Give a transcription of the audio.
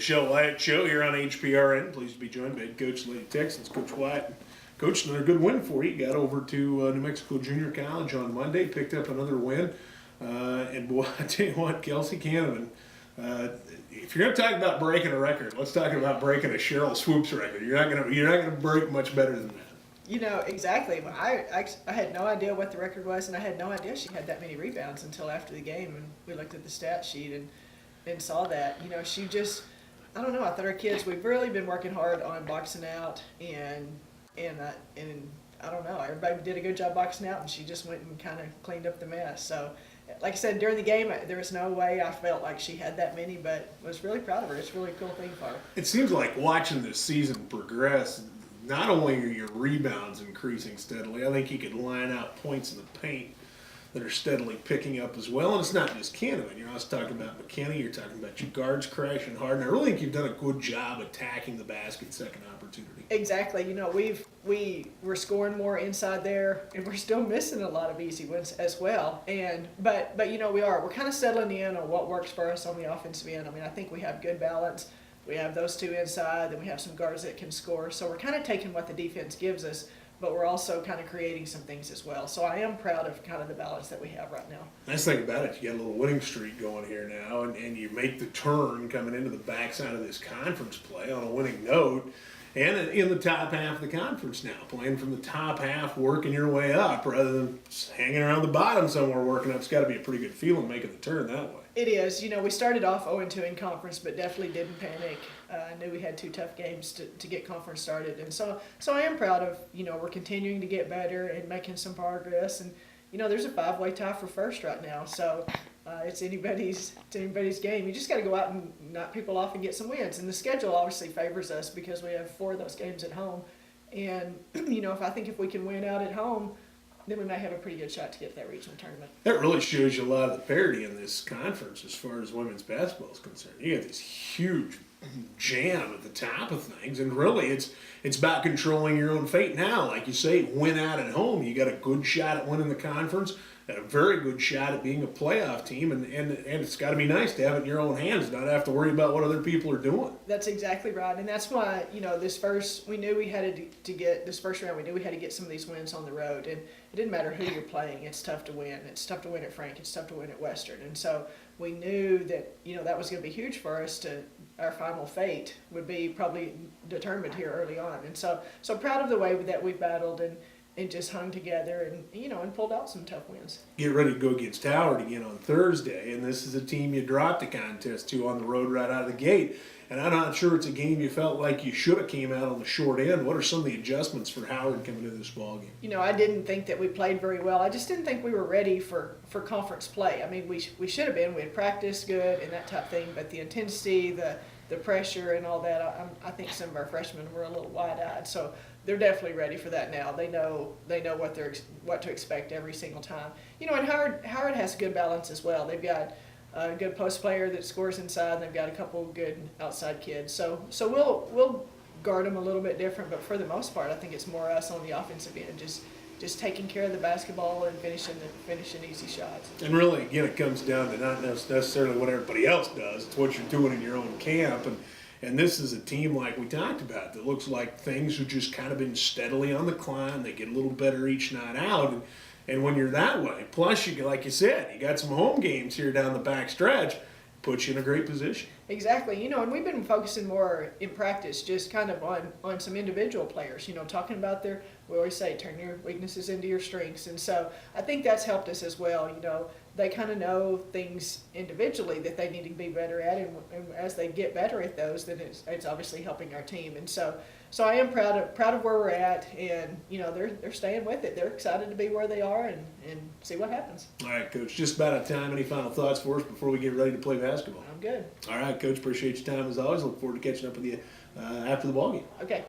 Michelle Wyatt Show here on HPRN. Pleased to be joined by head coach of the Lady Texans, Coach Wyatt. Coach, another good win for you. Got over to New Mexico Junior College on Monday, picked up another win. And boy, I tell you what, Kelsey Canavan, if you're going to talk about breaking a record, let's talk about breaking a Cheryl Swoops record. You're not going to break much better than that. You know, exactly. I had no idea what the record was, and I had no idea she had that many rebounds until after the game, and we looked at the stat sheet and saw that. You know, she just, I don't know, I thought our kids, we've really been working hard on boxing out, and I don't know, everybody did a good job boxing out, and she just went and kind of cleaned up the mess. So, like I said, during the game, there was no way I felt like she had that many, but was really proud of her. It's a really cool thing for her. It seems like watching this season progress, not only are your rebounds increasing steadily, I think you could line out points in the paint that are steadily picking up as well. And it's not just Canavan. You know, I was talking about McKinney, you're talking about your guards crashing hard, and I really think you've done a good job attacking the basket second opportunity. Exactly. You know, we're scoring more inside there, and we're still missing a lot of easy ones as well. But you know, we're kind of settling in on what works for us on the offensive end. I mean, I think we have good balance. We have those two inside, then we have some guards that can score. So we're kind of taking what the defense gives us, but we're also kind of creating some things as well. So I am proud of kind of the balance that we have right now. Nice thing about it, you got a little winning streak going here now, and you make the turn coming into the backside of this conference play on a winning note, and in the top half of the conference now, playing from the top half, working your way up rather than hanging around the bottom somewhere working up. It's got to be a pretty good feeling making the turn that way. It is. You know, we started off 0-2 in conference, but definitely didn't panic. I knew we had two tough games to get conference started. And so I am proud of, you know, we're continuing to get better and making some progress. And, you know, there's a 5-way tie for first right now. So it's anybody's game. You just got to go out and knock people off and get some wins. And the schedule obviously favors us because we have 4 of those games at home. And, you know, if we can win out at home, then we may have a pretty good shot to get that regional tournament. That really shows you a lot of the parity in this conference as far as women's basketball is concerned. You got this huge jam at the top of things, and really it's about controlling your own fate now. Like you say, win out at home. You got a good shot at winning the conference, and a very good shot at being a playoff team, and it's got to be nice to have it in your own hands, not have to worry about what other people are doing. That's exactly right, and that's why, you know, we knew we had to get this first round. We knew we had to get some of these wins on the road, and it didn't matter who you're playing. It's tough to win. It's tough to win at Frank. It's tough to win at Western, and so we knew that, you know, that was going to be huge for us. Our final fate would be probably determined here early on, and so proud of the way that we battled and just hung together and, you know, and pulled out some tough wins. Get ready to go against Howard again on Thursday, and this is a team you dropped the contest to on the road right out of the gate. And I'm not sure it's a game you felt like you should have came out on the short end. What are some of the adjustments for Howard coming into this ball game? You know, I didn't think that we played very well. I just didn't think we were ready for conference play. I mean, we should have been. We had practiced good and that type of thing, but the intensity, the pressure and all that, I think some of our freshmen were a little wide-eyed. So they're definitely ready for that now. They know what to expect every single time. You know, and Howard has a good balance as well. They've got a good post player that scores inside, and they've got a couple good outside kids. So we'll guard them a little bit different, but for the most part, I think it's more us on the offensive end, just taking care of the basketball and finishing easy shots. And really, again, it comes down to not necessarily what everybody else does. It's what you're doing in your own camp. And this is a team, like we talked about, that looks like things have just kind of been steadily on the climb. They get a little better each night out. And when you're that way, plus, like you said, you got some home games here down the back stretch, puts you in a great position. Exactly. You know, and we've been focusing more in practice just kind of on some individual players, you know, talking about we always say, turn your weaknesses into your strengths. And so I think that's helped us as well. You know, they kind of know things individually that they need to be better at, and as they get better at those, then it's obviously helping our team. And so I am proud of where we're at, and, you know, they're staying with it. They're excited to be where they are and see what happens. All right, Coach, just about out of time. Any final thoughts for us before we get ready to play basketball? I'm good. All right, Coach, appreciate your time as always. Look forward to catching up with you after the ball game. Okay.